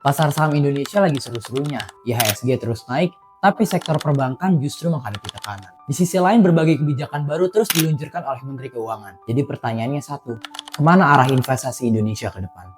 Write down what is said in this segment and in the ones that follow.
Pasar saham Indonesia lagi seru-serunya. IHSG terus naik, tapi sektor perbankan justru menghadapi tekanan. Di sisi lain, berbagai kebijakan baru terus diluncurkan oleh Menteri Keuangan. Jadi pertanyaannya satu, kemana arah investasi Indonesia ke depan?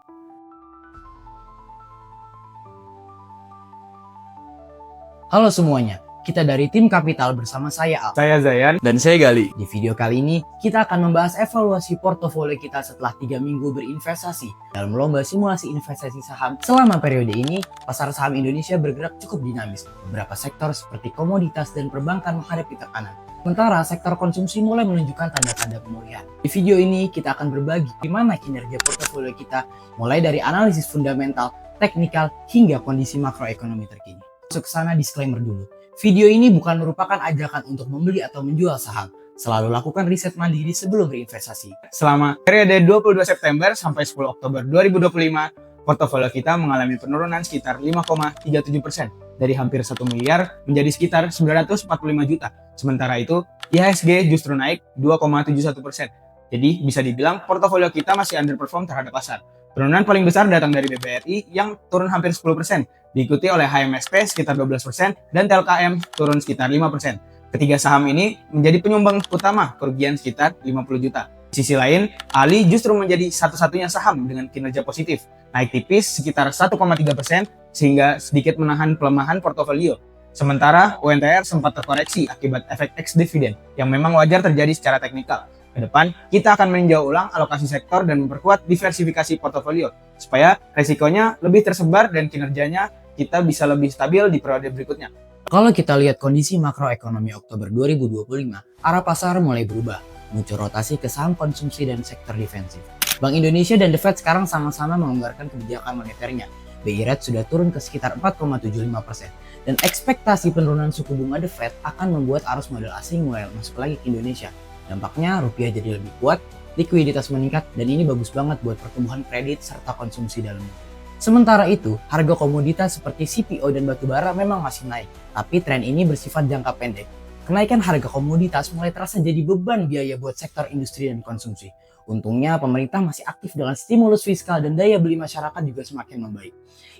Halo semuanya, kita dari tim Kapital bersama saya Al. Saya Zayan. Dan saya Gali. Di video kali ini, kita akan membahas evaluasi portofolio kita setelah 3 minggu berinvestasi. Dalam lomba simulasi investasi saham, selama periode ini, pasar saham Indonesia bergerak cukup dinamis. Beberapa sektor seperti komoditas dan perbankan menghadapi tekanan. Sementara sektor konsumsi mulai menunjukkan tanda-tanda pemulihan. Di video ini, kita akan berbagi bagaimana kinerja portofolio kita, mulai dari analisis fundamental, teknikal, hingga kondisi makroekonomi terkini. Masuk ke sana, disclaimer dulu. Video ini bukan merupakan ajakan untuk membeli atau menjual saham. Selalu lakukan riset mandiri sebelum berinvestasi. Selama periode 22 September sampai 10 Oktober 2025, portofolio kita mengalami penurunan sekitar 5,37%. Dari hampir 1 miliar menjadi sekitar 945 juta. Sementara itu, IHSG justru naik 2,71%. Jadi bisa dibilang portofolio kita masih underperform terhadap pasar. Penurunan paling besar datang dari BBRI yang turun hampir 10%, diikuti oleh HMSP sekitar 12% dan TLKM turun sekitar 5%. Ketiga saham ini menjadi penyumbang utama kerugian sekitar 50 juta. Di sisi lain, ALI justru menjadi satu-satunya saham dengan kinerja positif, naik tipis sekitar 1,3% sehingga sedikit menahan pelemahan portofolio. Sementara UNTR sempat terkoreksi akibat efek ex dividend yang memang wajar terjadi secara teknikal. Ke depan, kita akan meninjau ulang alokasi sektor dan memperkuat diversifikasi portofolio supaya resikonya lebih tersebar dan kinerjanya kita bisa lebih stabil di periode berikutnya. Kalau kita lihat kondisi makroekonomi Oktober 2025, arah pasar mulai berubah, muncul rotasi ke saham konsumsi dan sektor defensif. Bank Indonesia dan The Fed sekarang sama-sama melonggarkan kebijakan moneternya. BI Rate sudah turun ke sekitar 4,75%. Dan ekspektasi penurunan suku bunga The Fed akan membuat arus modal asing mulai masuk lagi ke Indonesia. Dampaknya rupiah jadi lebih kuat, likuiditas meningkat, dan ini bagus banget buat pertumbuhan kredit serta konsumsi dalam negeri. Sementara itu, harga komoditas seperti CPO dan batubara memang masih naik, tapi tren ini bersifat jangka pendek. Kenaikan harga komoditas mulai terasa jadi beban biaya buat sektor industri dan konsumsi. Untungnya pemerintah masih aktif dengan stimulus fiskal dan daya beli masyarakat juga semakin membaik.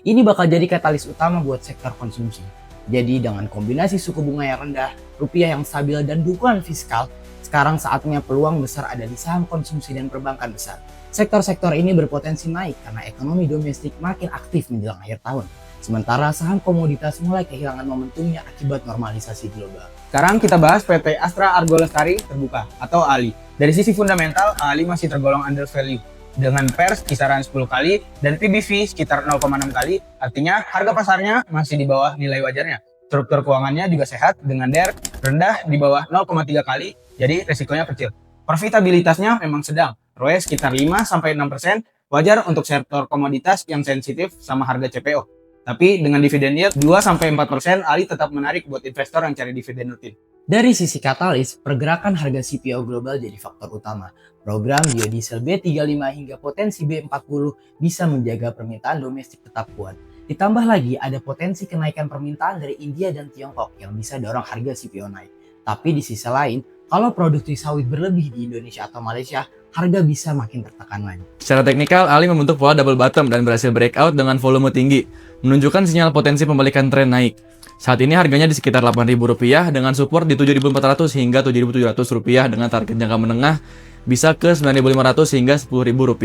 Ini bakal jadi katalis utama buat sektor konsumsi. Jadi dengan kombinasi suku bunga yang rendah, rupiah yang stabil, dan dukungan fiskal, sekarang saatnya peluang besar ada di saham konsumsi dan perbankan besar. Sektor-sektor ini berpotensi naik karena ekonomi domestik makin aktif menjelang akhir tahun. Sementara saham komoditas mulai kehilangan momentumnya akibat normalisasi global. Sekarang kita bahas PT Astra Argo Lestari Terbuka atau ALI. Dari sisi fundamental, ALI masih tergolong under value. Dengan PERS kisaran 10 kali dan PBV sekitar 0,6 kali, artinya harga pasarnya masih di bawah nilai wajarnya. Struktur keuangannya juga sehat dengan DER rendah di bawah 0,3 kali, jadi resikonya kecil. Profitabilitasnya memang sedang, ROE sekitar 5-6%, wajar untuk sektor komoditas yang sensitif sama harga CPO. Tapi dengan dividen yield 2-4%, ALI tetap menarik buat investor yang cari dividen rutin. Dari sisi katalis, pergerakan harga CPO global jadi faktor utama. Program biodiesel B35 hingga potensi B40 bisa menjaga permintaan domestik tetap kuat. Ditambah lagi ada potensi kenaikan permintaan dari India dan Tiongkok yang bisa dorong harga CPO naik. Tapi di sisi lain, kalau produksi sawit berlebih di Indonesia atau Malaysia, harga bisa makin tertekan lagi. Secara teknikal, ALI membentuk pola double bottom dan berhasil breakout dengan volume tinggi, menunjukkan sinyal potensi pembalikan tren naik. Saat ini harganya di sekitar Rp8.000 dengan support di Rp7.400 hingga Rp7.700 dengan target jangka menengah bisa ke Rp9.500 hingga Rp10.000.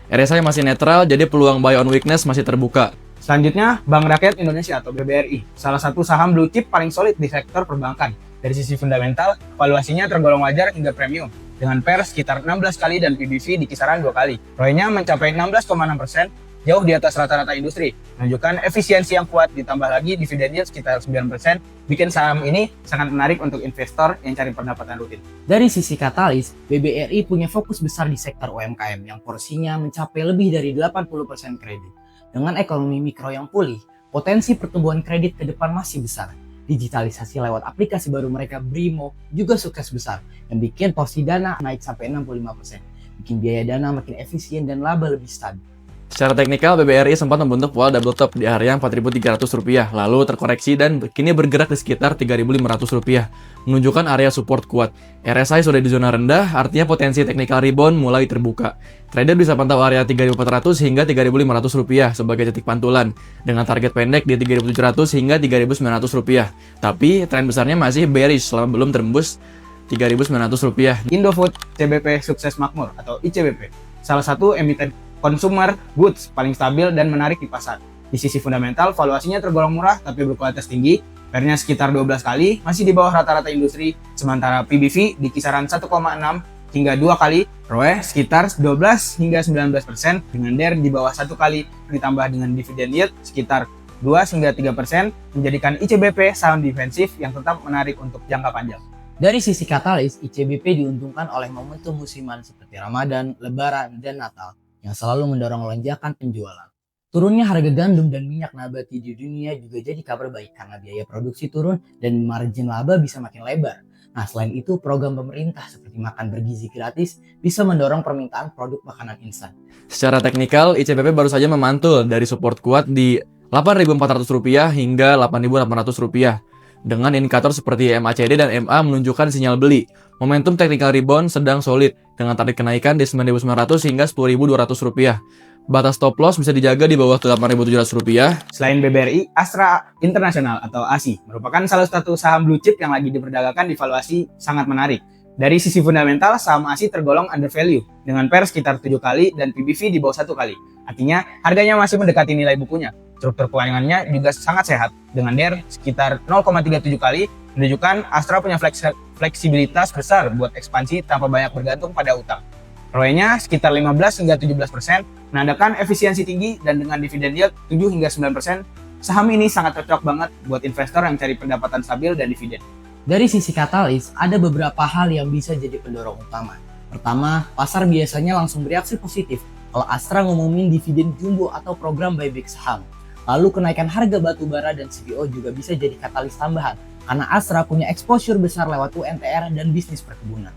RSI masih netral, jadi peluang buy on weakness masih terbuka. Selanjutnya, Bank Rakyat Indonesia atau BBRI, salah satu saham blue chip paling solid di sektor perbankan. Dari sisi fundamental, valuasinya tergolong wajar hingga premium, dengan PER sekitar 16 kali dan PBV di kisaran 2 kali. ROE-nya mencapai 16,6%, jauh di atas rata-rata industri, menunjukkan efisiensi yang kuat ditambah lagi dividen yield sekitar 9%, bikin saham ini sangat menarik untuk investor yang cari pendapatan rutin. Dari sisi katalis, BBRI punya fokus besar di sektor UMKM yang porsinya mencapai lebih dari 80% kredit. Dengan ekonomi mikro yang pulih, potensi pertumbuhan kredit ke depan masih besar. Digitalisasi lewat aplikasi baru mereka Brimo juga sukses besar yang bikin porsi dana naik sampai 65%, bikin biaya dana makin efisien dan laba lebih stabil. Secara teknikal, BBRI sempat membentuk pola double top di area Rp4.300, lalu terkoreksi dan kini bergerak di sekitar Rp3.500, menunjukkan area support kuat. RSI sudah di zona rendah, artinya potensi technical rebound mulai terbuka. Trader bisa pantau area Rp3.400 hingga Rp3.500 sebagai titik pantulan, dengan target pendek di Rp3.700 hingga Rp3.900. Tapi, tren besarnya masih bearish selama belum tembus Rp3.900. Indofood CBP Sukses Makmur atau ICBP, salah satu emiten consumer goods paling stabil dan menarik di pasar. Di sisi fundamental, valuasinya tergolong murah tapi berkualitas tinggi, PER-nya sekitar 12 kali, masih di bawah rata-rata industri, sementara PBV di kisaran 1,6 hingga 2 kali, ROE sekitar 12 hingga 19%, dengan DER di bawah 1 kali, ditambah dengan dividend yield sekitar 2 hingga 3%, menjadikan ICBP saham defensif yang tetap menarik untuk jangka panjang. Dari sisi katalis, ICBP diuntungkan oleh momentum musiman seperti Ramadan, Lebaran, dan Natal yang selalu mendorong lonjakan penjualan. Turunnya harga gandum dan minyak nabati di dunia juga jadi kabar baik karena biaya produksi turun dan margin laba bisa makin lebar. Nah, selain itu program pemerintah seperti makan bergizi gratis bisa mendorong permintaan produk makanan instan. Secara teknikal, ICBP baru saja memantul dari support kuat di Rp8.400 hingga Rp8.800. Dengan indikator seperti MACD dan MA menunjukkan sinyal beli. Momentum technical rebound sedang solid dengan target kenaikan di Rp9.900 hingga Rp10.200. Batas stop loss bisa dijaga di bawah Rp8.700. Selain BBRI, Astra International atau ASI merupakan salah satu saham blue chip yang lagi diperdagangkan di valuasi sangat menarik. Dari sisi fundamental, saham ASI tergolong under value dengan PER sekitar 7 kali dan PBV di bawah 1 kali. Artinya, harganya masih mendekati nilai bukunya. Struktur keuangannya juga sangat sehat dengan DER sekitar 0,37 kali, menunjukkan Astra punya fleksibilitas besar buat ekspansi tanpa banyak bergantung pada utang. ROE-nya sekitar 15 hingga 17%, menandakan efisiensi tinggi dan dengan dividen yield 7 hingga 9%, saham ini sangat cocok banget buat investor yang cari pendapatan stabil dan dividen. Dari sisi katalis, ada beberapa hal yang bisa jadi pendorong utama. Pertama, pasar biasanya langsung bereaksi positif kalau Astra ngumumin dividen jumbo atau program buyback saham. Lalu kenaikan harga batu bara dan CPO juga bisa jadi katalis tambahan karena Astra punya exposure besar lewat UMTR dan bisnis perkebunan.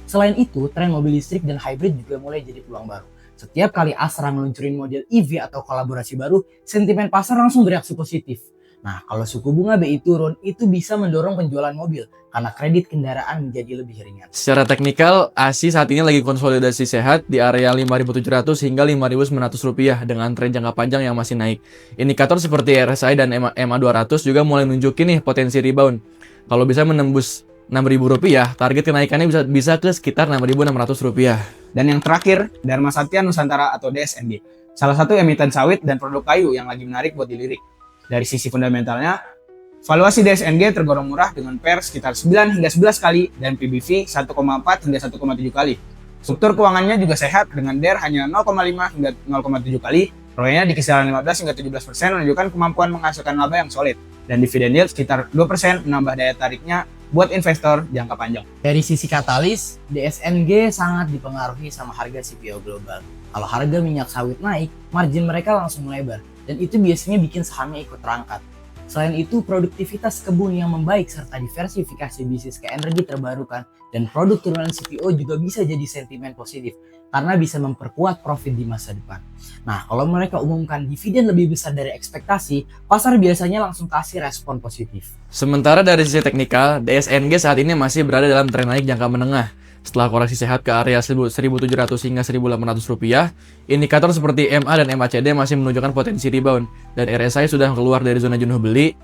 Selain itu, tren mobil listrik dan hybrid juga mulai jadi peluang baru. Setiap kali Astra meluncurin model EV atau kolaborasi baru, sentimen pasar langsung bereaksi positif. Nah, kalau suku bunga BI turun, itu bisa mendorong penjualan mobil karena kredit kendaraan menjadi lebih ringan. Secara teknikal, ASI saat ini lagi konsolidasi sehat di area Rp5.700 hingga Rp5.900 dengan tren jangka panjang yang masih naik. Indikator seperti RSI dan MA200 juga mulai nunjukin nih potensi rebound. Kalau bisa menembus Rp6.000, target kenaikannya bisa ke sekitar Rp6.600. Dan yang terakhir, Dharma Satya Nusantara atau DSNG, salah satu emiten sawit dan produk kayu yang lagi menarik buat dilirik. Dari sisi fundamentalnya, valuasi DSNG tergolong murah dengan PER sekitar 9 hingga 11 kali dan PBV 1,4 hingga 1,7 kali. Struktur keuangannya juga sehat dengan DER hanya 0,5 hingga 0,7 kali, ROE-nya di kisaran 15 hingga 17% menunjukkan kemampuan menghasilkan laba yang solid, dan dividend yield sekitar 2% menambah daya tariknya buat investor jangka panjang. Dari sisi katalis, DSNG sangat dipengaruhi sama harga CPO global. Kalau harga minyak sawit naik, margin mereka langsung melebar, dan itu biasanya bikin sahamnya ikut terangkat. Selain itu, produktivitas kebun yang membaik serta diversifikasi bisnis ke energi terbarukan dan produk turunan CPO juga bisa jadi sentimen positif karena bisa memperkuat profit di masa depan. Nah, kalau mereka umumkan dividen lebih besar dari ekspektasi, pasar biasanya langsung kasih respon positif. Sementara dari sisi teknikal, DSNG saat ini masih berada dalam tren naik jangka menengah. Setelah koreksi sehat ke area Rp1.700 hingga Rp1.800, indikator seperti MA dan MACD masih menunjukkan potensi rebound, dan RSI sudah keluar dari zona jenuh beli.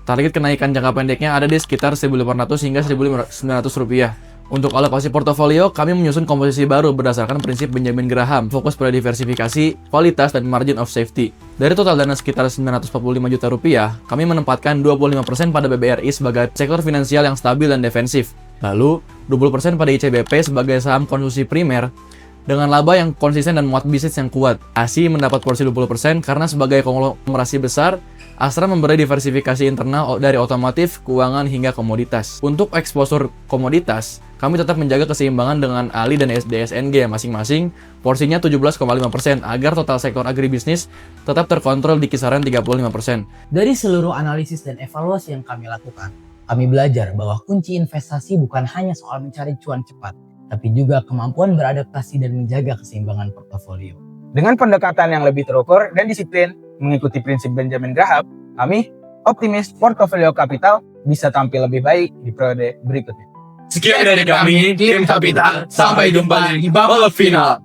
Target kenaikan jangka pendeknya ada di sekitar Rp1.800 hingga Rp1.900. Untuk alokasi portofolio, kami menyusun komposisi baru berdasarkan prinsip Benjamin Graham, fokus pada diversifikasi, kualitas, dan margin of safety. Dari total dana sekitar Rp945 juta, kami menempatkan 25% pada BBRI sebagai sektor finansial yang stabil dan defensif. Lalu, 20% pada ICBP sebagai saham konsumsi primer dengan laba yang konsisten dan muat bisnis yang kuat. ASI mendapat porsi 20% karena sebagai konglomerasi besar, Astra memberi diversifikasi internal dari otomotif, keuangan, hingga komoditas. Untuk eksposur komoditas, kami tetap menjaga keseimbangan dengan ALI dan DSNG masing-masing, porsinya 17,5% agar total sektor agribisnis tetap terkontrol di kisaran 35%. Dari seluruh analisis dan evaluasi yang kami lakukan, kami belajar bahwa kunci investasi bukan hanya soal mencari cuan cepat, tapi juga kemampuan beradaptasi dan menjaga keseimbangan portofolio. Dengan pendekatan yang lebih terukur dan disiplin mengikuti prinsip Benjamin Graham, kami optimis portofolio kapital bisa tampil lebih baik di periode berikutnya. Sekian dari kami, tim Kapital. Sampai jumpa di babak final.